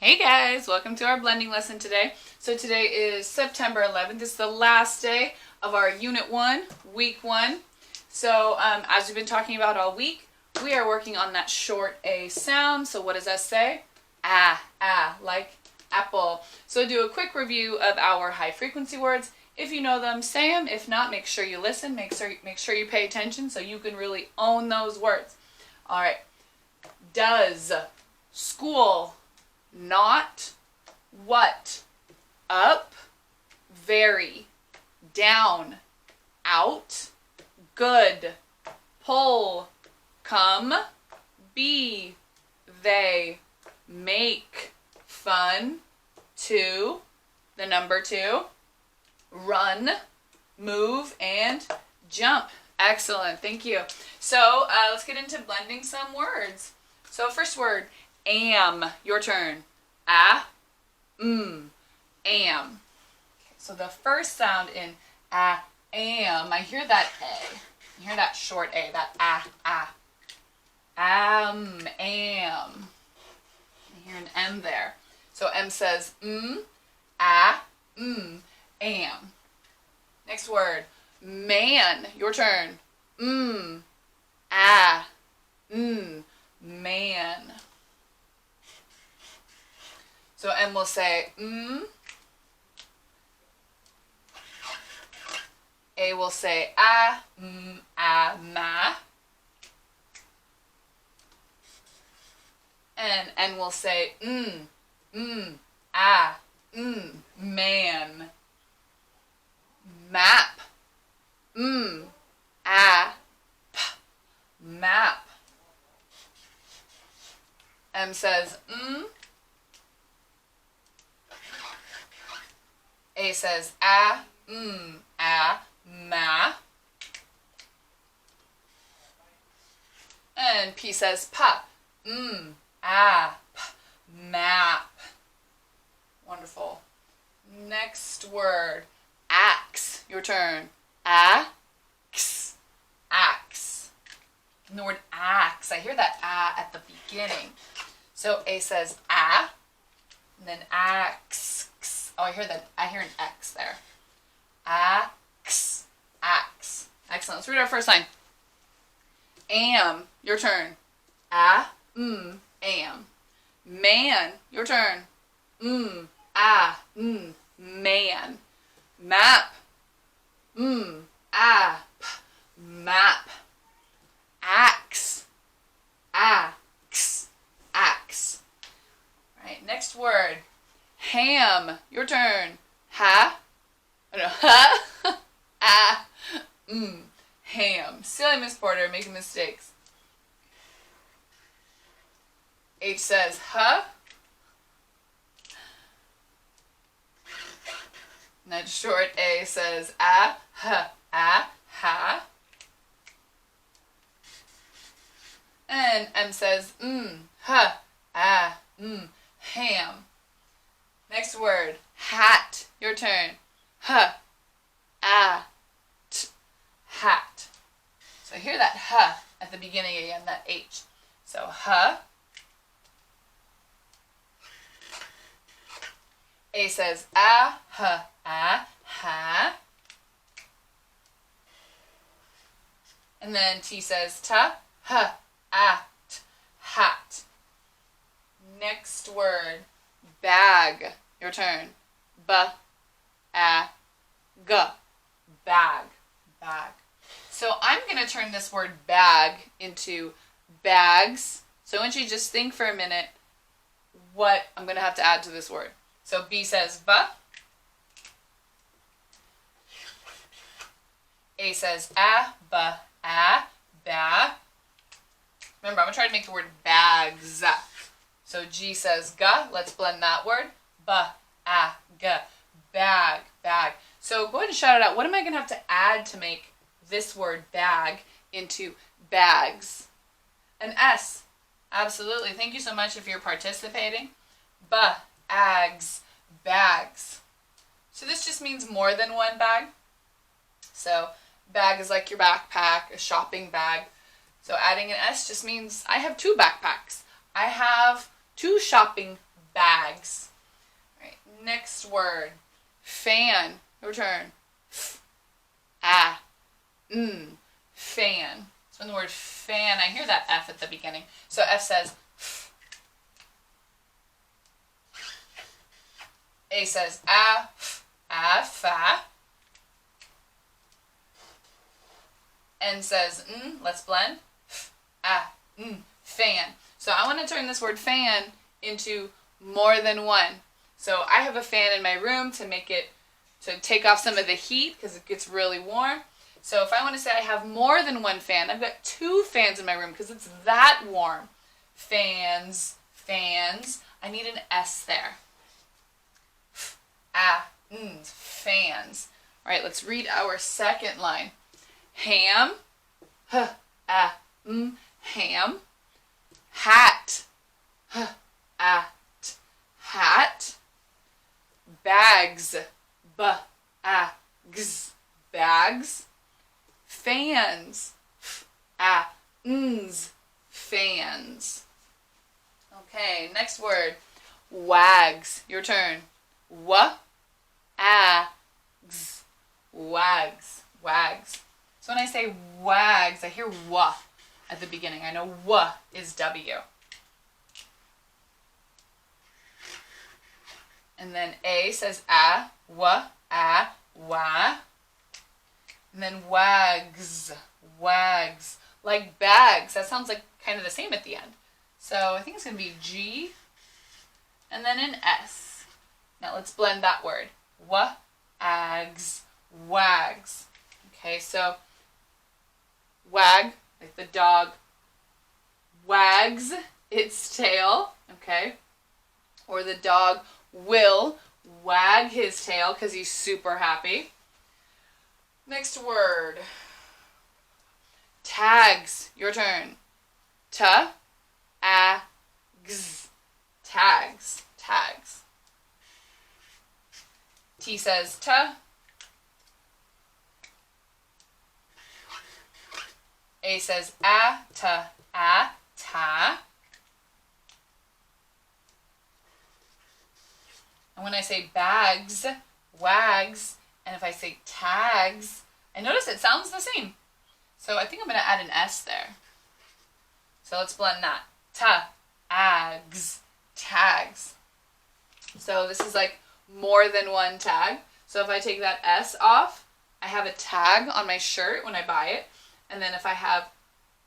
Hey guys, welcome to our blending lesson today. So today is September 11th. It's the last day of our Unit 1, Week 1. So as we've been talking about all week, we are working on that short A sound. So what does that say? Ah, like apple. So do a quick review of our high frequency words. If you know them, say them. If not, make sure you listen. Make sure you pay attention so you can really own those words. All right. Does, school, not, what, up, very, down, out, good, pull, come, be, they, make, fun, to, the number 2, run, move, and jump. Excellent, thank you. So let's get into blending some words. So first word, am, your turn. Am. Okay, so the first sound in am, I hear that A. I hear that short A, that am. I hear an M there. So M says am. Next word, man, your turn. Man. So M will say A will say ma. And N will say man. Map. Map. M says A says ma. And P says pa. Map. Wonderful. Next word, axe. Your turn. Axe. And the word axe, I hear that at the beginning. So A says and then axe. Oh, I hear an X there. Axe. Excellent. Let's read our first line. Am, your turn. Am. Man, your turn. Man. Map. Map. Axe. Right, next word. Ham, your turn. Ham. Silly Miss Porter, making mistakes. H says And then short A says ha. And M says ham. Next word, hat, your turn. Hat. So hear that at the beginning again, that H. So A says ha. And then T says hat. Next word, bag, your turn. Bag. So I'm going to turn this word bag into bags. So I want you to just think for a minute what I'm going to have to add to this word. So B says A says ba. Remember, I'm going to try to make the word bags. So G says ga. Let's blend that word. Bag. So go ahead and shout it out. What am I going to have to add to make this word bag into bags? An S. Absolutely. Thank you so much if you're participating. Bags. So this just means more than one bag. So bag is like your backpack, a shopping bag. So adding an S just means I have 2 backpacks. I have 2 shopping bags. All right, next word, fan. Your turn. Fan. So in the word fan, I hear that F at the beginning. So F says A says fa. N says let's blend. Fan. So I want to turn this word fan into more than one. So I have a fan in my room to take off some of the heat because it gets really warm. So if I want to say I have more than one fan, I've got 2 fans in my room because it's that warm. Fans, fans. I need an S there. Fans. All right, let's read our second line. Ham, ham. Hat, hat. Bags, bags. Fans, fans. Okay, next word. Wags. Your turn. Wags. Wags. So when I say wags, I hear wa at the beginning. I know wa is W. And then A says wa, wa. And then wags, wags. Like bags. That sounds like kind of the same at the end. So I think it's going to be G and then an S. Now let's blend that word. Wags, wags. Okay, so wag, like the dog wags its tail, okay? Or the dog will wag his tail because he's super happy. Next word. Tags. Your turn. Tags. Tags. Tags. T says ta. A says ta, ta. And when I say bags, wags, and if I say tags, I notice it sounds the same. So I think I'm going to add an S there. So let's blend that. Ta-ags, tags. So this is like more than one tag. So if I take that S off, I have a tag on my shirt when I buy it. And then if I have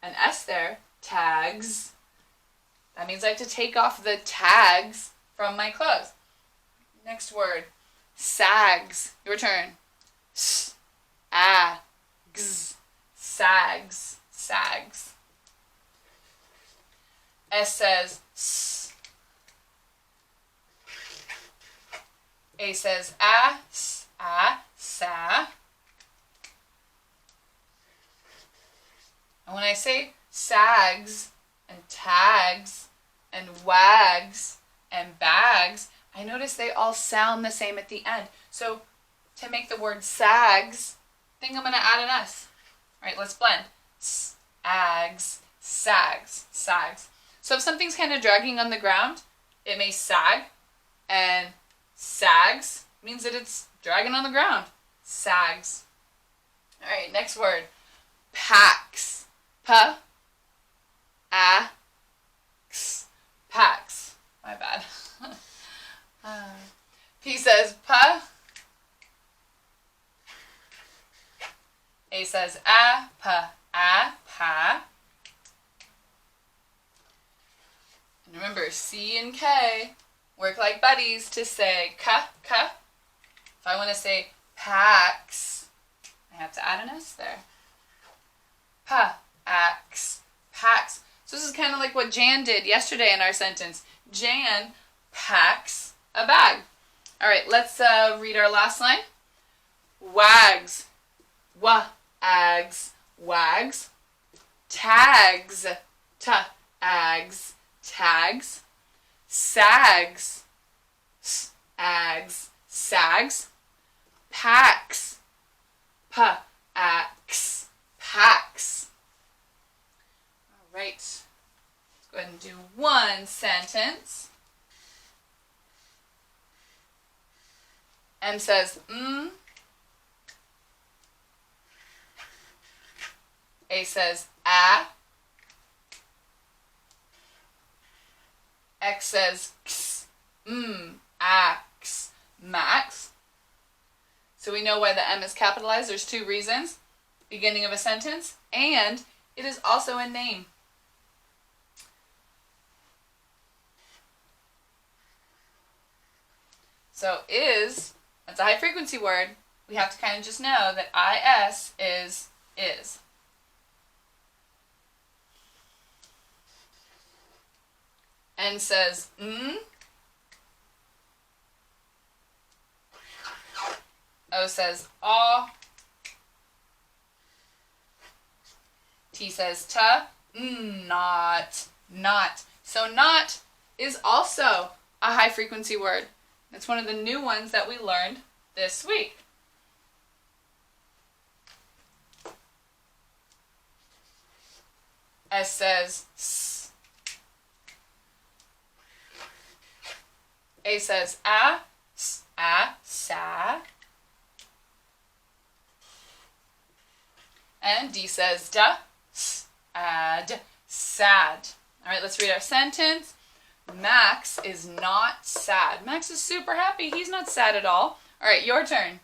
an S there, tags, that means I have to take off the tags from my clothes. Next word, sags. Your turn. S-A-G-S, sags, sags. S says S. A says sa. And when I say sags and tags and wags and bags, I notice they all sound the same at the end. So to make the word sags, I think I'm going to add an S. All right, let's blend. Sags, sags, sags. So if something's kind of dragging on the ground, it may sag. And sags means that it's dragging on the ground. Sags. All right, next word. Packs. Pa-a-x. Packs. My bad. P says pa. A says pa, pa. And remember, C and K work like buddies to say ka. If I want to say packs, I have to add an S there. Pa-ax, packs. So this is kind of like what Jan did yesterday in our sentence. Jan packs a bag. All right, let's read our last line. Wags, wa-ags, wags. Tags, ta-ags, tags. Sags, s-ags, sags. Packs, pa-ax, packs. All right, let's go ahead and do one sentence. M says A says a. X says x. Ax. Max. So we know why the M is capitalized. There's two reasons. Beginning of a sentence, and it is also a name. So is, that's a high frequency word. We have to kind of just know that is is. N says O says aw. T says ta. Not. So not is also a high frequency word. It's one of the new ones that we learned this week. S says s. A says a. Sa. And D says da. Sad. All right, let's read our sentence. Max is not sad. Max is super happy. He's not sad at all. All right, your turn.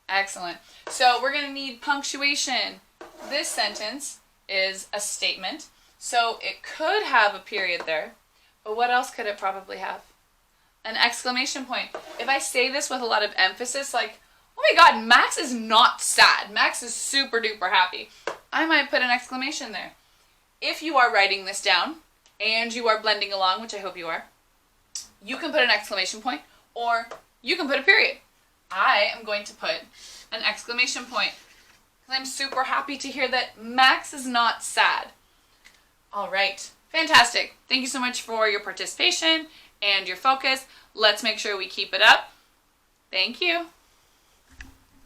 Excellent. So we're going to need punctuation. This sentence is a statement. So it could have a period there. But what else could it probably have? An exclamation point. If I say this with a lot of emphasis, like, oh my God, Max is not sad. Max is super duper happy. I might put an exclamation there. If you are writing this down and you are blending along, which I hope you are, you can put an exclamation point or you can put a period. I am going to put an exclamation point because I'm super happy to hear that Max is not sad. All right. Fantastic. Thank you so much for your participation and your focus. Let's make sure we keep it up. Thank you.